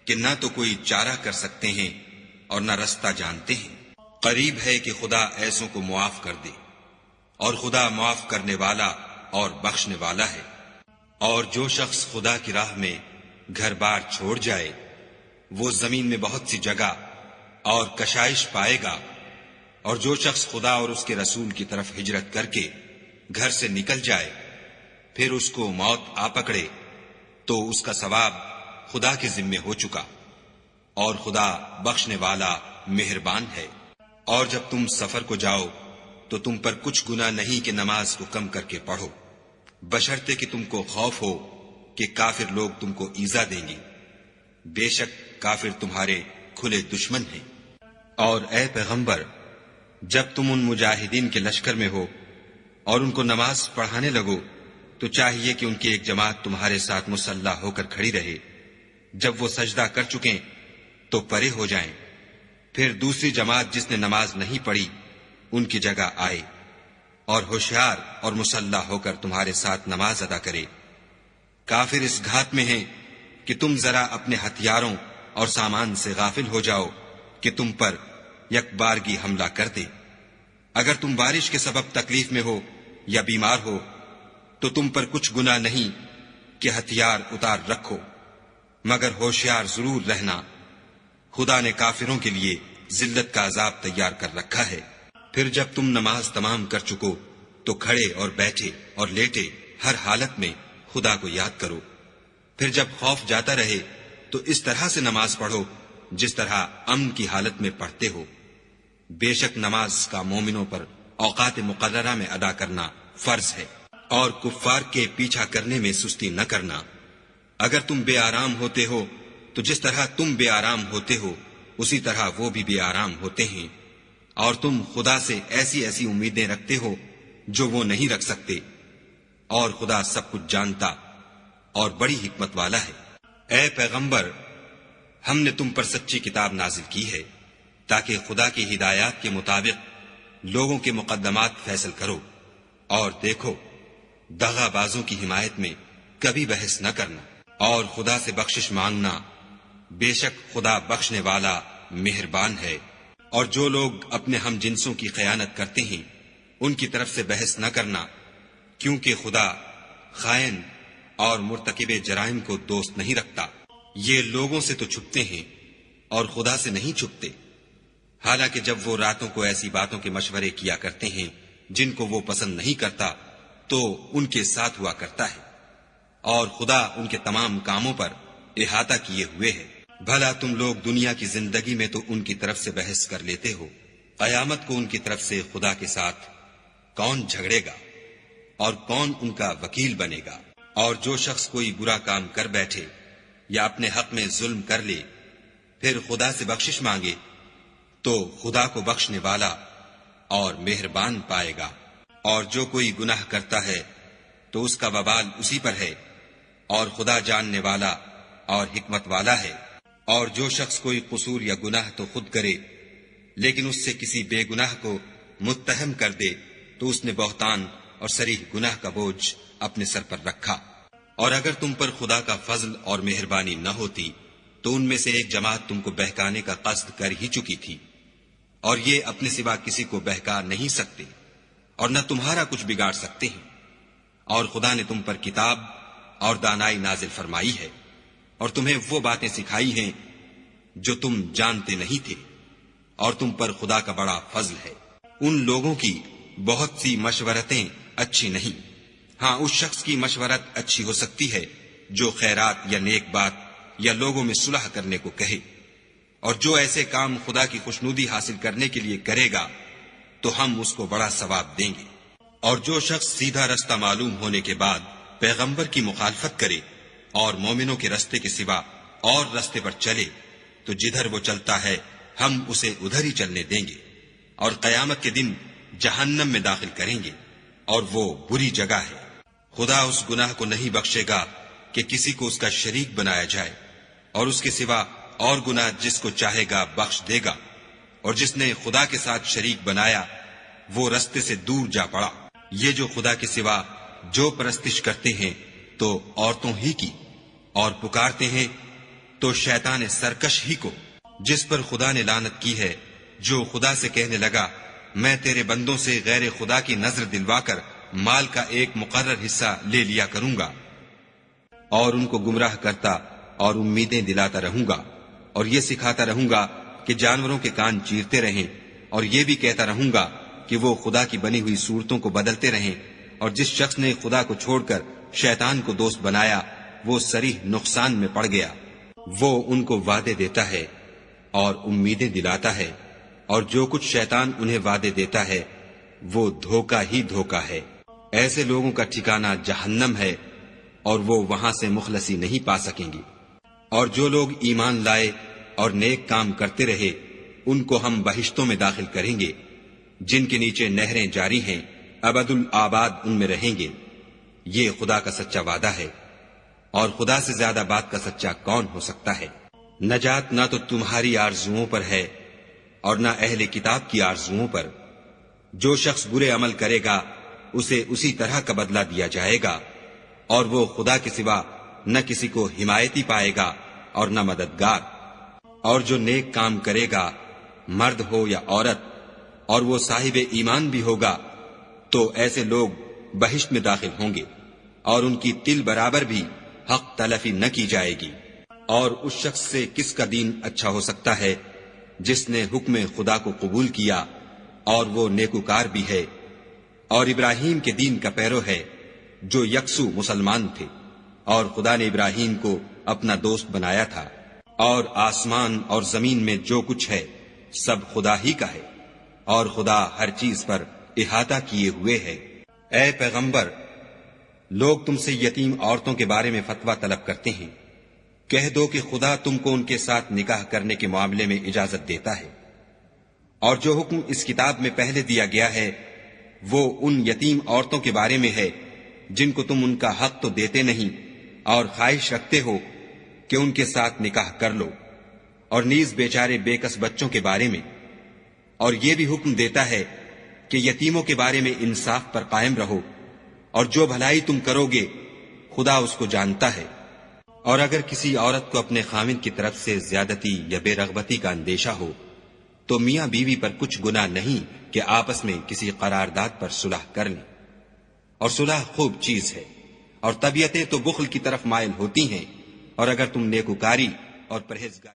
Speaker 2: کہ نہ تو کوئی چارہ کر سکتے ہیں اور نہ رستہ جانتے ہیں، قریب ہے کہ خدا ایسوں کو معاف کر دے، اور خدا معاف کرنے والا اور بخشنے والا ہے۔ اور جو شخص خدا کی راہ میں گھر بار چھوڑ جائے وہ زمین میں بہت سی جگہ اور کشائش پائے گا، اور جو شخص خدا اور اس کے رسول کی طرف ہجرت کر کے گھر سے نکل جائے پھر اس کو موت آ پکڑے تو اس کا ثواب خدا کے ذمے ہو چکا، اور خدا بخشنے والا مہربان ہے۔ اور جب تم سفر کو جاؤ تو تم پر کچھ گناہ نہیں کہ نماز کو کم کر کے پڑھو، بشرطے کہ تم کو خوف ہو کہ کافر لوگ تم کو ایذا دیں گے، بے شک کافر تمہارے کھلے دشمن ہیں۔ اور اے پیغمبر، جب تم ان مجاہدین کے لشکر میں ہو اور ان کو نماز پڑھانے لگو تو چاہیے کہ ان کی ایک جماعت تمہارے ساتھ مسلح ہو کر کھڑی رہے، جب وہ سجدہ کر چکیں تو پرے ہو جائیں، پھر دوسری جماعت جس نے نماز نہیں پڑھی ان کی جگہ آئے، اور ہوشیار اور مسلح ہو کر تمہارے ساتھ نماز ادا کرے۔ کافر اس گھات میں ہیں کہ تم ذرا اپنے ہتھیاروں اور سامان سے غافل ہو جاؤ کہ تم پر یک بارگی حملہ کر دے۔ اگر تم بارش کے سبب تکلیف میں ہو یا بیمار ہو تو تم پر کچھ گناہ نہیں کہ ہتھیار اتار رکھو، مگر ہوشیار ضرور رہنا، خدا نے کافروں کے لیے ذلت کا عذاب تیار کر رکھا ہے۔ پھر جب تم نماز تمام کر چکو تو کھڑے اور بیٹھے اور لیٹے ہر حالت میں خدا کو یاد کرو، پھر جب خوف جاتا رہے تو اس طرح سے نماز پڑھو جس طرح امن کی حالت میں پڑھتے ہو۔ بے شک نماز کا مومنوں پر اوقات مقررہ میں ادا کرنا فرض ہے، اور کفار کے پیچھا کرنے میں سستی نہ کرنا۔ اگر تم بے آرام ہوتے ہو تو جس طرح تم بے آرام ہوتے ہو اسی طرح وہ بھی بے آرام ہوتے ہیں، اور تم خدا سے ایسی ایسی امیدیں رکھتے ہو جو وہ نہیں رکھ سکتے، اور خدا سب کچھ جانتا اور بڑی حکمت والا ہے۔ اے پیغمبر، ہم نے تم پر سچی کتاب نازل کی ہے تاکہ خدا کی ہدایات کے مطابق لوگوں کے مقدمات فیصل کرو، اور دیکھو، دغا بازوں کی حمایت میں کبھی بحث نہ کرنا، اور خدا سے بخشش مانگنا، بے شک خدا بخشنے والا مہربان ہے۔ اور جو لوگ اپنے ہم جنسوں کی خیانت کرتے ہیں ان کی طرف سے بحث نہ کرنا، کیونکہ خدا خائن اور مرتکب جرائم کو دوست نہیں رکھتا۔ یہ لوگوں سے تو چھپتے ہیں اور خدا سے نہیں چھپتے، حالانکہ جب وہ راتوں کو ایسی باتوں کے مشورے کیا کرتے ہیں جن کو وہ پسند نہیں کرتا تو ان کے ساتھ ہوا کرتا ہے، اور خدا ان کے تمام کاموں پر احاطہ کیے ہوئے ہے۔ بھلا تم لوگ دنیا کی زندگی میں تو ان کی طرف سے بحث کر لیتے ہو، قیامت کو ان کی طرف سے خدا کے ساتھ کون جھگڑے گا اور کون ان کا وکیل بنے گا؟ اور جو شخص کوئی برا کام کر بیٹھے یا اپنے حق میں ظلم کر لے پھر خدا سے بخشش مانگے تو خدا کو بخشنے والا اور مہربان پائے گا۔ اور جو کوئی گناہ کرتا ہے تو اس کا وبال اسی پر ہے، اور خدا جاننے والا اور حکمت والا ہے۔ اور جو شخص کوئی قصور یا گناہ تو خود کرے لیکن اس سے کسی بے گناہ کو متہم کر دے تو اس نے بہتان اور صریح گناہ کا بوجھ اپنے سر پر رکھا۔ اور اگر تم پر خدا کا فضل اور مہربانی نہ ہوتی تو ان میں سے ایک جماعت تم کو بہکانے کا قصد کر ہی چکی تھی، اور یہ اپنے سوا کسی کو بہکا نہیں سکتے اور نہ تمہارا کچھ بگاڑ سکتے ہیں۔ اور خدا نے تم پر کتاب اور دانائی نازل فرمائی ہے اور تمہیں وہ باتیں سکھائی ہیں جو تم جانتے نہیں تھے، اور تم پر خدا کا بڑا فضل ہے۔ ان لوگوں کی بہت سی مشورتیں اچھی نہیں، ہاں اس شخص کی مشورت اچھی ہو سکتی ہے جو خیرات یا نیک بات یا لوگوں میں صلح کرنے کو کہے، اور جو ایسے کام خدا کی خوشنودی حاصل کرنے کے لیے کرے گا تو ہم اس کو بڑا ثواب دیں گے۔ اور جو شخص سیدھا رستہ معلوم ہونے کے بعد پیغمبر کی مخالفت کرے اور مومنوں کے رستے کے سوا اور رستے پر چلے تو جدھر وہ چلتا ہے ہم اسے ادھر ہی چلنے دیں گے، اور قیامت کے دن جہنم میں داخل کریں گے، اور وہ بری جگہ ہے۔ خدا اس گناہ کو نہیں بخشے گا کہ کسی کو اس کا شریک بنایا جائے، اور اس کے سوا اور گناہ جس کو چاہے گا بخش دے گا، اور جس نے خدا کے ساتھ شریک بنایا وہ رستے سے دور جا پڑا۔ یہ جو خدا کے سوا جو پرستش کرتے ہیں تو عورتوں ہی کی، اور پکارتے ہیں تو شیطان سرکش ہی کو، جس پر خدا نے لعنت کی ہے، جو خدا سے کہنے لگا میں تیرے بندوں سے غیر خدا کی نظر دلوا کر مال کا ایک مقرر حصہ لے لیا کروں گا، اور ان کو گمراہ کرتا اور امیدیں دلاتا رہوں گا، اور یہ سکھاتا رہوں گا کہ جانوروں کے کان چیرتے رہیں، اور یہ بھی کہتا رہوں گا کہ وہ خدا کی بنی ہوئی صورتوں کو بدلتے رہیں، اور جس شخص نے خدا کو چھوڑ کر شیطان کو دوست بنایا وہ صریح نقصان میں پڑ گیا۔ وہ ان کو وعدے دیتا ہے اور امیدیں دلاتا ہے، اور جو کچھ شیطان انہیں وعدے دیتا ہے وہ دھوکہ ہی دھوکہ ہے۔ ایسے لوگوں کا ٹھکانہ جہنم ہے، اور وہ وہاں سے مخلصی نہیں پا سکیں گے۔ اور جو لوگ ایمان لائے اور نیک کام کرتے رہے ان کو ہم بہشتوں میں داخل کریں گے جن کے نیچے نہریں جاری ہیں، ابد الآباد ان میں رہیں گے۔ یہ خدا کا سچا وعدہ ہے، اور خدا سے زیادہ بات کا سچا کون ہو سکتا ہے؟ نجات نہ تو تمہاری آرزوؤں پر ہے اور نہ اہل کتاب کی آرزوؤں پر۔ جو شخص برے عمل کرے گا اسے اسی طرح کا بدلہ دیا جائے گا، اور وہ خدا کے سوا نہ کسی کو حمایتی پائے گا اور نہ مددگار۔ اور جو نیک کام کرے گا مرد ہو یا عورت اور وہ صاحب ایمان بھی ہوگا تو ایسے لوگ بہشت میں داخل ہوں گے، اور ان کی تل برابر بھی حق تلفی نہ کی جائے گی۔ اور اس شخص سے کس کا دین اچھا ہو سکتا ہے جس نے حکم خدا کو قبول کیا اور وہ نیکوکار بھی ہے، اور ابراہیم کے دین کا پیرو ہے جو یکسو مسلمان تھے، اور خدا نے ابراہیم کو اپنا دوست بنایا تھا۔ اور آسمان اور زمین میں جو کچھ ہے سب خدا ہی کا ہے، اور خدا ہر چیز پر احاطہ کیے ہوئے ہے۔ اے پیغمبر، لوگ تم سے یتیم عورتوں کے بارے میں فتویٰ طلب کرتے ہیں، کہہ دو کہ خدا تم کو ان کے ساتھ نکاح کرنے کے معاملے میں اجازت دیتا ہے، اور جو حکم اس کتاب میں پہلے دیا گیا ہے وہ ان یتیم عورتوں کے بارے میں ہے جن کو تم ان کا حق تو دیتے نہیں اور خواہش رکھتے ہو کہ ان کے ساتھ نکاح کر لو، اور نیز بیچارے بے کس بچوں کے بارے میں۔ اور یہ بھی حکم دیتا ہے کہ یتیموں کے بارے میں انصاف پر قائم رہو، اور جو بھلائی تم کرو گے خدا اس کو جانتا ہے۔ اور اگر کسی عورت کو اپنے خاوند کی طرف سے زیادتی یا بے رغبتی کا اندیشہ ہو تو میاں بیوی پر کچھ گناہ نہیں کہ آپس میں کسی قرارداد پر صلح کر لیں، اور صلح خوب چیز ہے، اور طبیعتیں تو بخل کی طرف مائل ہوتی ہیں، اور اگر تم نیکوکاری اور پرہیزگاری